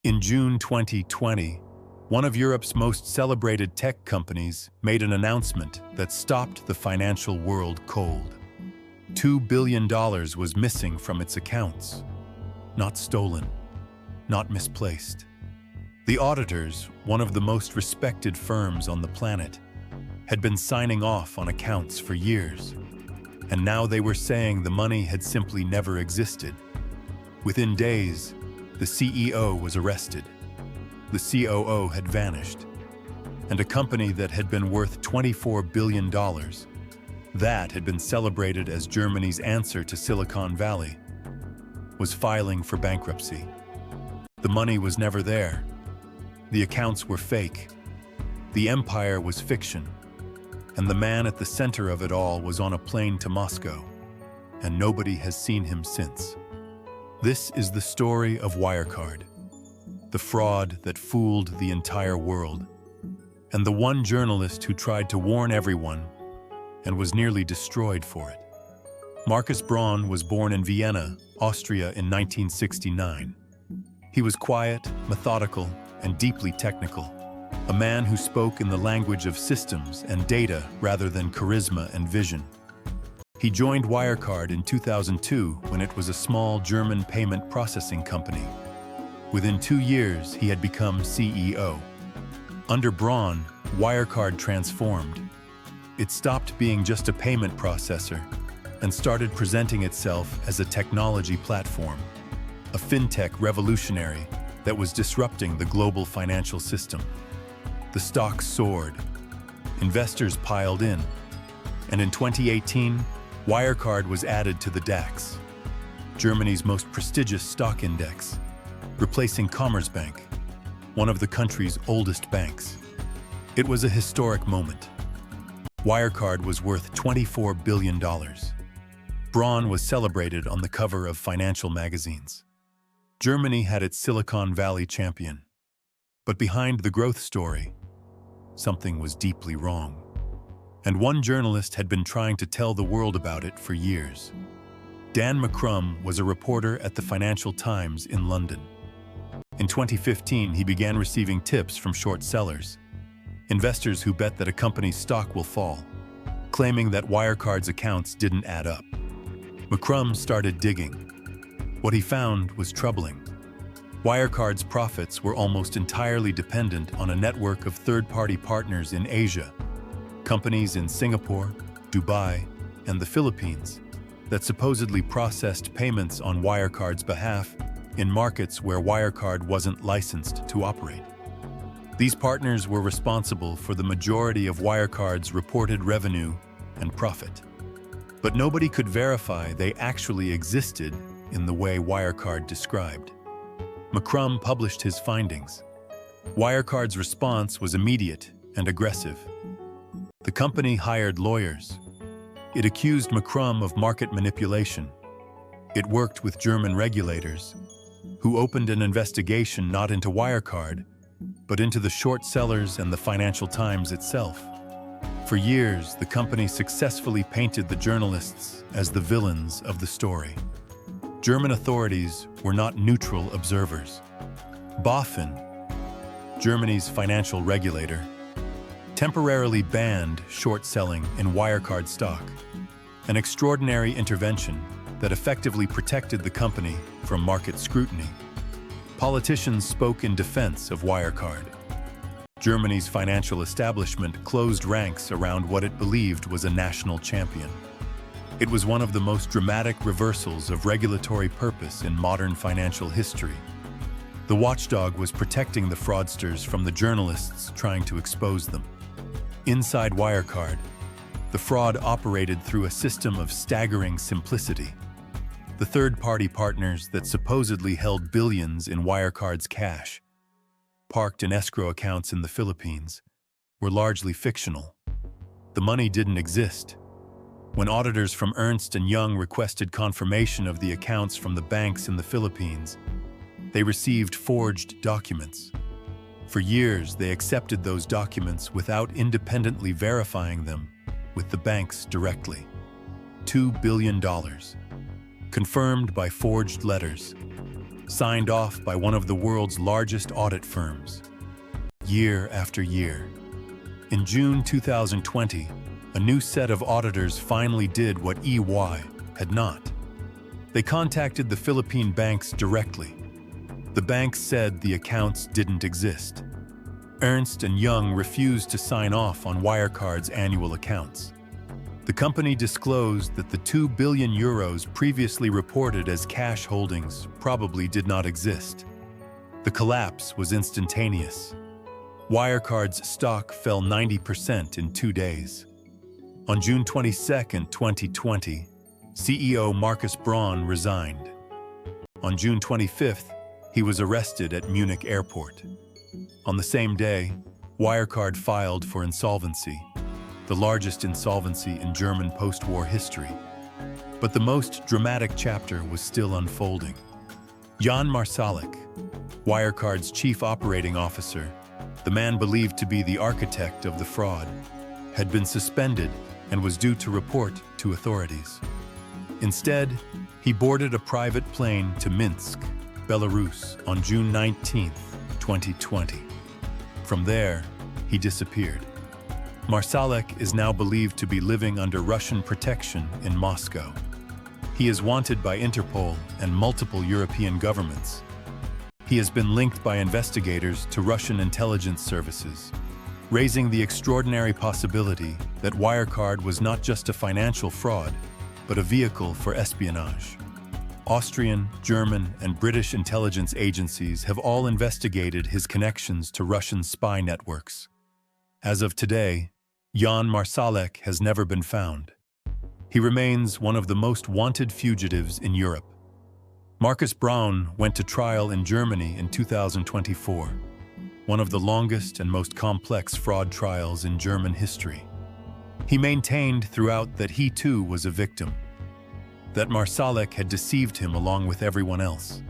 In June 2020, one of Europe's most celebrated tech companies made an announcement that stopped the financial world cold. $2 billion was missing from its accounts. Not stolen, not misplaced. The auditors, one of the most respected firms on the planet, had been signing off on accounts for years, and now they were saying the money had simply never existed. Within days, the CEO was arrested. The COO had vanished, and a company that had been worth $24 billion, that had been celebrated as Germany's answer to Silicon Valley, was filing for bankruptcy. The money was never there. The accounts were fake. The empire was fiction. And the man at the center of it all was on a plane to Moscow, and nobody has seen him since. This is the story of Wirecard, the fraud that fooled the entire world, and the one journalist who tried to warn everyone and was nearly destroyed for it. Markus Braun was born in Vienna, Austria in 1969. He was quiet, methodical, and deeply technical, a man who spoke in the language of systems and data rather than charisma and vision. He joined Wirecard in 2002 when it was a small German payment processing company. Within 2 years, he had become CEO. Under Braun, Wirecard transformed. It stopped being just a payment processor and started presenting itself as a technology platform, a fintech revolutionary that was disrupting the global financial system. The stocks soared. Investors piled in. And in 2018, Wirecard was added to the DAX, Germany's most prestigious stock index, replacing Commerzbank, one of the country's oldest banks. It was a historic moment. Wirecard was worth $24 billion. Braun was celebrated on the cover of financial magazines. Germany had its Silicon Valley champion. But behind the growth story, something was deeply wrong. And one journalist had been trying to tell the world about it for years. Dan McCrum was a reporter at the Financial Times in London. In 2015, he began receiving tips from short sellers, investors who bet that a company's stock will fall, claiming that Wirecard's accounts didn't add up. McCrum started digging. What he found was troubling. Wirecard's profits were almost entirely dependent on a network of third-party partners in Asia, companies in Singapore, Dubai, and the Philippines that supposedly processed payments on Wirecard's behalf in markets where Wirecard wasn't licensed to operate. These partners were responsible for the majority of Wirecard's reported revenue and profit. But nobody could verify they actually existed in the way Wirecard described. McCrum published his findings. Wirecard's response was immediate and aggressive. The company hired lawyers. It accused McCrum of market manipulation. It worked with German regulators, who opened an investigation not into Wirecard, but into the short sellers and the Financial Times itself. For years, the company successfully painted the journalists as the villains of the story. German authorities were not neutral observers. BaFin, Germany's financial regulator, temporarily banned short selling in Wirecard stock, an extraordinary intervention that effectively protected the company from market scrutiny. Politicians spoke in defense of Wirecard. Germany's financial establishment closed ranks around what it believed was a national champion. It was one of the most dramatic reversals of regulatory purpose in modern financial history. The watchdog was protecting the fraudsters from the journalists trying to expose them. Inside Wirecard, the fraud operated through a system of staggering simplicity. The third-party partners that supposedly held billions in Wirecard's cash, parked in escrow accounts in the Philippines, were largely fictional. The money didn't exist. When auditors from Ernst & Young requested confirmation of the accounts from the banks in the Philippines, they received forged documents. For years, they accepted those documents without independently verifying them with the banks directly. $2 billion, confirmed by forged letters. signed off by one of the world's largest audit firms, year after year. In June 2020, a new set of auditors finally did what EY had not. They contacted the Philippine banks directly. The banks said the accounts didn't exist. Ernst & Young refused to sign off on Wirecard's annual accounts. The company disclosed that the 2 billion euros previously reported as cash holdings probably did not exist. The collapse was instantaneous. Wirecard's stock fell 90% in 2 days. On June 22, 2020, CEO Markus Braun resigned. On June 25th, he was arrested at Munich airport. On the same day, Wirecard filed for insolvency, the largest insolvency in German post-war history. But the most dramatic chapter was still unfolding. Jan Marsalek, Wirecard's chief operating officer, the man believed to be the architect of the fraud, had been suspended and was due to report to authorities. Instead, he boarded a private plane to Minsk, Belarus, on June 19, 2020. From there, he disappeared. Marsalek is now believed to be living under Russian protection in Moscow. He is wanted by Interpol and multiple European governments. He has been linked by investigators to Russian intelligence services, raising the extraordinary possibility that Wirecard was not just a financial fraud, but a vehicle for espionage. Austrian, German, and British intelligence agencies have all investigated his connections to Russian spy networks. As of today, Jan Marsalek has never been found. He remains one of the most wanted fugitives in Europe. Markus Braun went to trial in Germany in 2024, one of the longest and most complex fraud trials in German history. He maintained throughout that he too was a victim, that Marsalek had deceived him along with everyone else.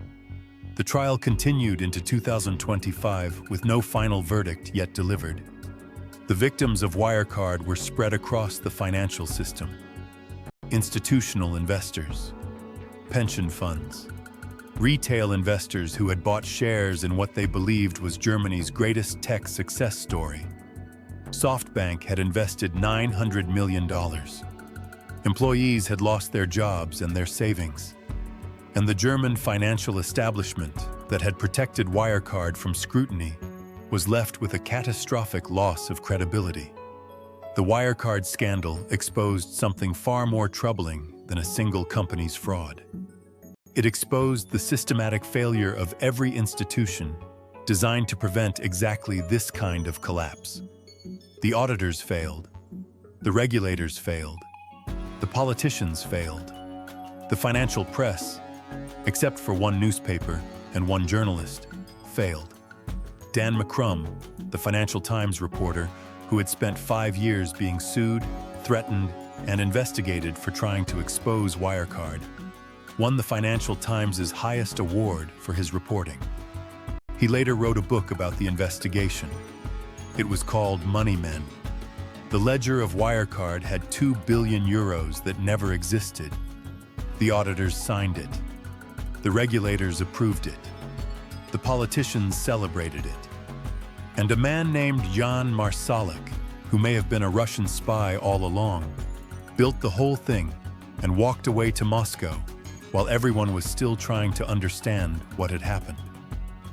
The trial continued into 2025 with no final verdict yet delivered. The victims of Wirecard were spread across the financial system. Institutional investors, pension funds, retail investors who had bought shares in what they believed was Germany's greatest tech success story. SoftBank had invested $900 million. Employees had lost their jobs and their savings. And the German financial establishment that had protected Wirecard from scrutiny was left with a catastrophic loss of credibility. The Wirecard scandal exposed something far more troubling than a single company's fraud. It exposed the systematic failure of every institution designed to prevent exactly this kind of collapse. The auditors failed. The regulators failed. The politicians failed. The financial press, except for one newspaper and one journalist, failed. Dan McCrum, the Financial Times reporter, who had spent 5 years being sued, threatened, and investigated for trying to expose Wirecard, won the Financial Times' highest award for his reporting. He later wrote a book about the investigation. It was called Money Men. The ledger of Wirecard had 2 billion euros that never existed. The auditors signed it. The regulators approved it. The politicians celebrated it. And a man named Jan Marsalek, who may have been a Russian spy all along, built the whole thing and walked away to Moscow while everyone was still trying to understand what had happened.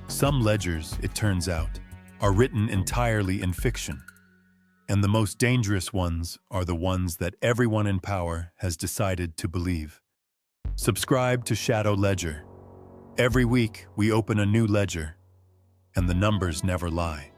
Some ledgers, it turns out, are written entirely in fiction. And the most dangerous ones are the ones that everyone in power has decided to believe. Subscribe to Shadow Ledger. Every week, we open a new ledger, and the numbers never lie.